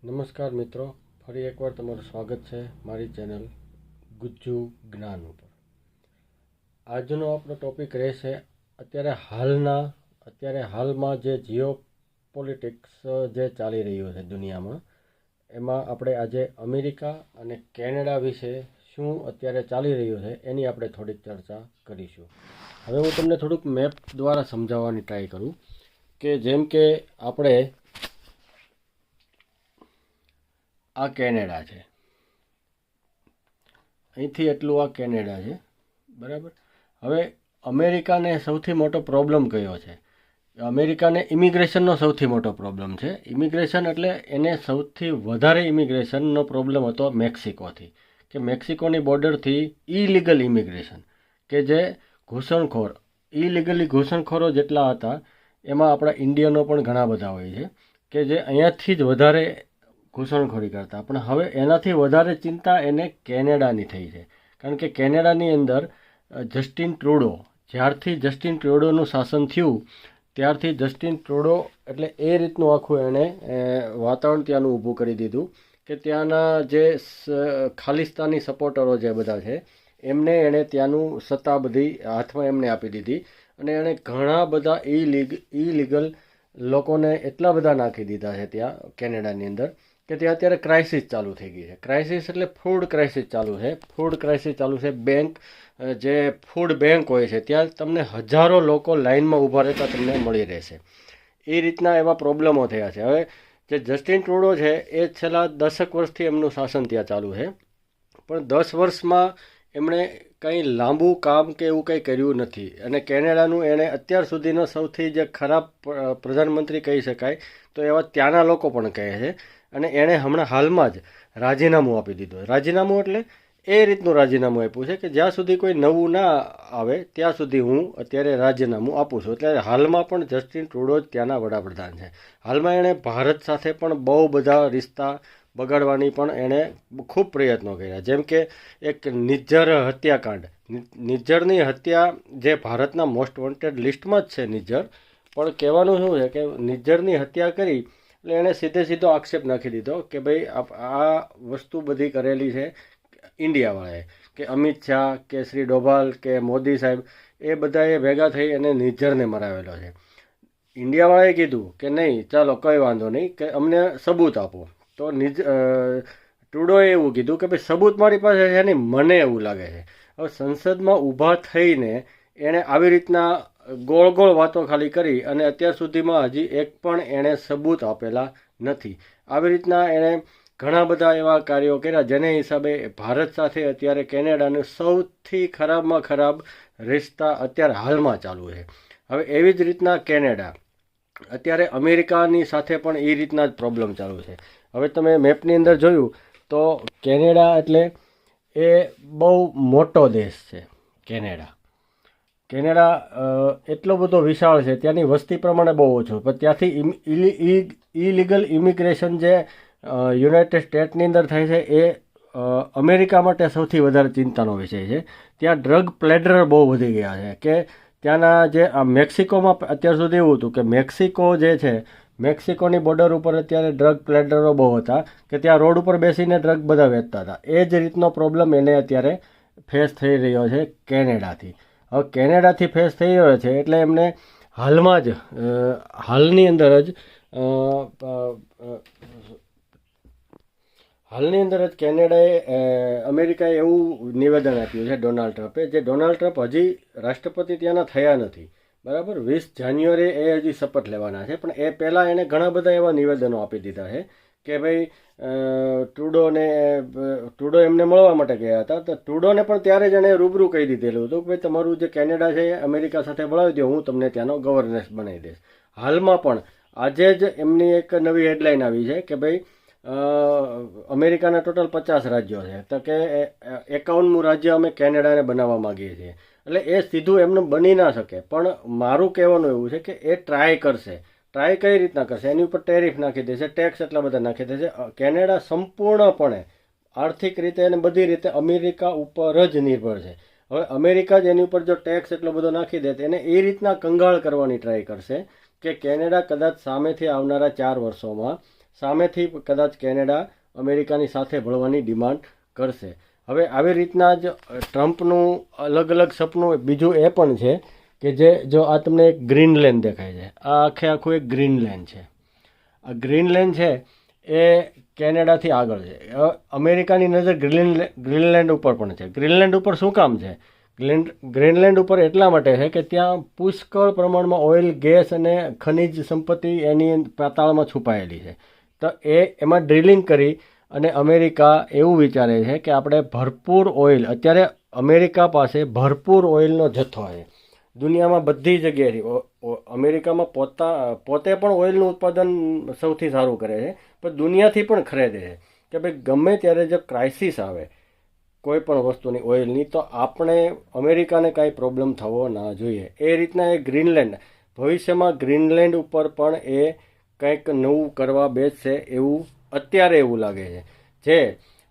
નમસ્કાર મિત્રો, ફરી એકવાર તમારું સ્વાગત છે મારી ચેનલ ગુજ્જુ જ્ઞાન ઉપર. આજનો આપણો ટોપિક રહેશે અત્યારે હાલમાં જે જીઓ પોલિટિક્સ જે ચાલી રહ્યું છે દુનિયામાં, એમાં આપણે આજે અમેરિકા અને કેનેડા વિશે શું અત્યારે ચાલી રહ્યું છે એની આપણે થોડીક ચર્ચા કરીશું. હવે હું તમને થોડુંક મેપ દ્વારા સમજાવવાની ટ્રાય કરું કે જેમ કે આપણે આ કેનેડા છે, અહીંથી એટલું આ કેનેડા છે, બરાબર. હવે અમેરિકાને સૌથી મોટો પ્રોબ્લેમ કયો છે? અમેરિકાને ઇમિગ્રેશનનો સૌથી મોટો પ્રોબ્લેમ છે. ઇમિગ્રેશન એટલે એને સૌથી વધારે ઇમિગ્રેશનનો પ્રોબ્લેમ હતો મેક્સિકોથી, કે મેક્સિકોની બોર્ડરથી ઇલીગલ ઇમિગ્રેશન, કે જે ઇલીગલી ઘૂસણખોરો જેટલા હતા એમાં આપણા ઇન્ડિયનો પણ ઘણા બધા હોય છે કે જે અહીંયાથી જ વધારે ઘૂસણખોરી કરતા. પણ હવે એનાથી વધારે ચિંતા એને કેનેડાની થઈ છે, કારણ કે કેનેડાની અંદર જ્યારથી જસ્ટિન ટ્રુડોનું શાસન થયું ત્યારથી જસ્ટિન ટ્રુડો એટલે એ રીતનું આખું એણે વાતાવરણ ત્યાંનું ઊભું કરી દીધું કે ત્યાંના જે ખાલિસ્તાની સપોર્ટરો જે બધા છે એમને એણે ત્યાંનું સત્તા બધી હાથમાં એમને આપી દીધી, અને એણે ઘણા બધા ઇલીગલ લોકોને એટલા બધા નાખી દીધા છે ત્યાં કેનેડાની અંદર કે ત્યાં અત્યારે ક્રાઇસિસ ચાલુ થઈ ગઈ છે. ક્રાઇસિસ એટલે ફૂડ ક્રાઇસિસ ચાલુ છે. જે ફૂડ બેંક હોય છે ત્યાં તમને હજારો લોકો લાઇનમાં ઊભા રહેતા તમને મળી રહેશે. એ રીતના એવા પ્રોબ્લેમો થયા છે. હવે જે જસ્ટિન ટ્રુડો છે એ છેલ્લા 10 વર્ષથી એમનું શાસન ત્યાં ચાલુ છે, પણ 10 વર્ષમાં એમણે કંઈ લાંબુ કામ કે એવું કંઈ કર્યું નથી. અને કેનેડાનું એણે અત્યાર સુધીનો સૌથી જે ખરાબ પ્રધાનમંત્રી કહી શકાય તો એવા ત્યાંના લોકો પણ કહે છે. અને એણે હમણાં હાલમાં જ રાજીનામું આપી દીધું. રાજીનામું એટલે એ રીતનું રાજીનામું આપ્યું છે કે જ્યાં સુધી કોઈ નવું ના આવે ત્યાં સુધી હું અત્યારે રાજીનામું આપું છું. એટલે હાલમાં પણ જસ્ટિન ટ્રુડો જ ત્યાંના વડાપ્રધાન છે. હાલમાં એણે ભારત સાથે પણ બહુ બધા રિશ્તા બગાડવાની પણ એણે ખૂબ પ્રયત્નો કર્યા. જેમ કે એક નિજ્જર હત્યાકાંડ, નિજ્જરની હત્યા જે ભારતના મોસ્ટ વોન્ટેડ લિસ્ટમાં જ છે નિજ્જર, પણ કહેવાનું શું છે કે નિજ્જરની હત્યા કરી એટલે એણે સીધો આક્ષેપ નાખી દીધો કે ભાઈ આ વસ્તુ બધી કરેલી છે ઇન્ડિયાવાળાએ, કે અમિત શાહ કે શ્રી ડોભાલ કે મોદી સાહેબ એ બધાએ ભેગા થઈ અને નિજ્જરને મરાવેલો છે. ઇન્ડિયાવાળાએ કીધું કે નહીં, ચાલો કંઈ વાંધો નહીં, કે અમને સબૂત આપો. તો ટ્રુડોએ એવું કીધું કે ભાઈ સબૂત મારી પાસે છે નહીં, મને એવું લાગે છે. હવે સંસદમાં ઊભા થઈને એણે આવી રીતના ગોળ વાતો ખાલી કરી અને અત્યાર સુધીમાં હજી એક પણ એણે સબૂત આપેલા નથી. આવી રીતના એણે ઘણા બધા એવા કાર્યો કર્યા જેને હિસાબે ભારત સાથે અત્યારે કેનેડાનું સૌથી ખરાબમાં ખરાબ રિશ્તા અત્યારે હાલમાં ચાલુ છે. હવે એવી જ રીતના કેનેડા અત્યારે અમેરિકાની સાથે પણ એ રીતના જ પ્રોબ્લેમ ચાલુ છે. હવે તમે મેપની અંદર જોયું તો કેનેડા એટલે એ બહુ મોટો દેશ છે. કેનેડા એટલો બધો વિશાળ છે, ત્યાંની વસ્તી પ્રમાણે બહુ ઓછું, પણ ત્યાંથી ઇલીગલ ઇમિગ્રેશન જે યુનાઇટેડ સ્ટેટની અંદર થાય છે એ અમેરિકા માટે સૌથી વધારે ચિંતાનો વિષય છે. ત્યાં ડ્રગ પ્લેડર બહુ વધી ગયા છે, કે ત્યાંના જે આ મેક્સિકોમાં અત્યાર સુધી એવું હતું કે મેક્સિકો જે છે, મેક્સિકોની બોર્ડર ઉપર અત્યારે ડ્રગ પ્લેડરો બહુ હતા, કે ત્યાં રોડ ઉપર બેસીને ડ્રગ બધા વેચતા હતા. એ જ રીતનો પ્રોબ્લેમ એને અત્યારે ફેસ થઈ રહ્યો છે કેનેડાથી. હવે કેનેડાથી ફેસ થઈ રહ્યો છે એટલે એમને હાલની અંદર જ કેનેડાએ અમેરિકાએ એવું નિવેદન આપ્યું છે ડોનાલ્ડ ટ્રમ્પે, જે ડોનાલ્ડ ટ્રમ્પ હજી રાષ્ટ્રપતિ ત્યાંના થયા નથી, બરાબર. 20 જાન્યુઆરીએ એ હજી શપથ લેવાના છે, પણ એ પહેલાં એણે ઘણા બધા એવા નિવેદનો આપી દીધા છે કે ભાઈ ટ્રુડો એમને મળવા માટે ગયા હતા, તો ટ્રુડોને પણ ત્યારે જ એણે રૂબરૂ કહી દીધેલું હતું કે ભાઈ તમારું જે કેનેડા છે એ અમેરિકા સાથે ભળાવી દો, હું તમને ત્યાંનો ગવર્નર બનાવી દઈશ. હાલમાં પણ આજે જ એમની એક નવી હેડલાઇન આવી છે કે ભાઈ અમેરિકાના ટોટલ 50 રાજ્યો છે, તો કે 51મું રાજ્ય અમે કેનેડાને બનાવવા માગીએ છીએ. એટલે એ સીધું એમને બની ના શકે, પણ મારું કહેવાનું એવું છે કે એ ટ્રાય કરશે. ટ્રાય કઈ રીતના કરશે? એની ઉપર ટેરિફ નાખી દેશે, ટેક્સ એટલા બધા નાખી દેશે. કેનેડા સંપૂર્ણપણે આર્થિક રીતે અને બધી રીતે અમેરિકા ઉપર જ નિર્ભર છે. હવે અમેરિકા જ એની ઉપર જો ટેક્સ એટલો બધો નાખી દે એને એ રીતના કંગાળ કરવાની ટ્રાય કરશે કે કેનેડા કદાચ સામેથી આવનારા 4 વર્ષોમાં સામેથી કદાચ કેનેડા અમેરિકાની સાથે ભળવાની ડિમાન્ડ કરશે. હવે આવી રીતના જ ટ્રમ્પનું અલગ અલગ સપનું બીજું એ પણ છે કે જે જો આ તમને એક ગ્રીનલેન્ડ દેખાય છે, આ આખું એક ગ્રીનલેન્ડ છે. આ ગ્રીનલેન્ડ છે એ કેનેડાથી આગળ છે. અમેરિકાની નજર ગ્રીનલેન્ડ ઉપર પણ છે. ગ્રીનલેન્ડ ઉપર શું કામ છે? ગ્રીનલેન્ડ ઉપર એટલા માટે છે કે ત્યાં પુષ્કળ પ્રમાણમાં ઓઇલ, ગેસ અને ખનિજ સંપત્તિ એની પાતાળમાં છુપાયેલી છે. તો એમાં ડ્રિલિંગ કરી અને અમેરિકા એવું વિચારે છે કે આપણે ભરપૂર ઓઇલ, અત્યારે અમેરિકા પાસે ભરપૂર ઓઇલનો જથ્થો છે. દુનિયામાં બધી જગ્યાએથી અમેરિકામાં પોતે પણ ઓઇલનું ઉત્પાદન સૌથી સારું કરે છે, પણ દુનિયાથી પણ ખરીદે છે કે ભાઈ ગમે ત્યારે જો ક્રાઇસિસ આવે કોઈ પણ વસ્તુની ઓઇલની, તો આપણે અમેરિકાને કાંઈ પ્રોબ્લેમ થવો ના જોઈએ. એ રીતના એ ગ્રીનલેન્ડ ભવિષ્યમાં ગ્રીનલેન્ડ ઉપર પણ એ કંઈક નવું કરવા બેસશે એવું અત્યારે એવું લાગે છે. જે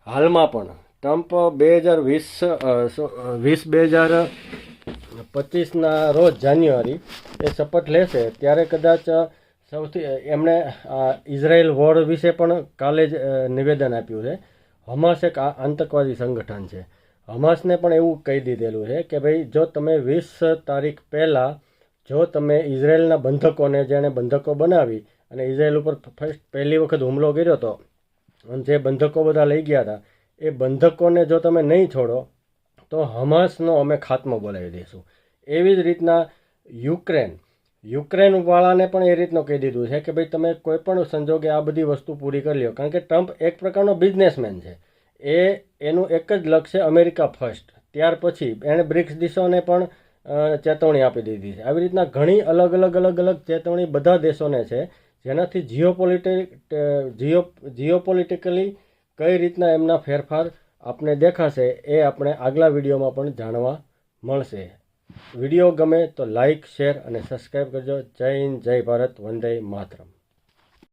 હાલમાં પણ ટ્રમ્પ 2025ના રોજ જાન્યુઆરી એ શપથ લેશે ત્યારે કદાચ એમણે ઇઝરાયલ વોર વિશે પણ કાલે જ નિવેદન આપ્યું છે. હમાસ એક આતંકવાદી સંગઠન છે. હમાસને પણ એવું કહી દીધેલું છે કે ભાઈ જો તમે 20 તારીખ પહેલાં જો તમે ઇઝરાયલના બંધકોને, જેણે બંધકો બનાવી અને ઇઝરાયલ ઉપર પહેલી વખત હુમલો કર્યો હતો અને જે બંધકો બધા લઈ ગયા હતા, એ બંધકોને જો તમે નહીં છોડો તો હમાસનો અમે ખાત્મો બોલાવી દઈશું. એવી જ રીતના યુક્રેનવાળાને પણ એ રીતનું કહી દીધું છે કે ભાઈ તમે કોઈ પણ સંજોગે આ બધી વસ્તુ પૂરી કરી લો. કારણ કે ટ્રમ્પ એક પ્રકારનો બિઝનેસમેન છે. એનું એક જ લક્ષ્ય અમેરિકા ફર્સ્ટ. ત્યાર પછી એણે બ્રિક્સ દેશોને પણ ચેતવણી આપી દીધી છે. આવી રીતના ઘણી અલગ અલગ ચેતવણી બધા દેશોને છે, જેનાથી જીઓપોલિટિકલી કઈ રીતના એમના ફેરફાર આપણે દેખાશે એ આપણે આગલા વિડીયોમાં પણ જાણવા મળશે. વિડીયો ગમે તો લાઇક, શેર અને સબસ્ક્રાઈબ કરજો. જય હિન્દ, જય ભારત, વંદે માતરમ.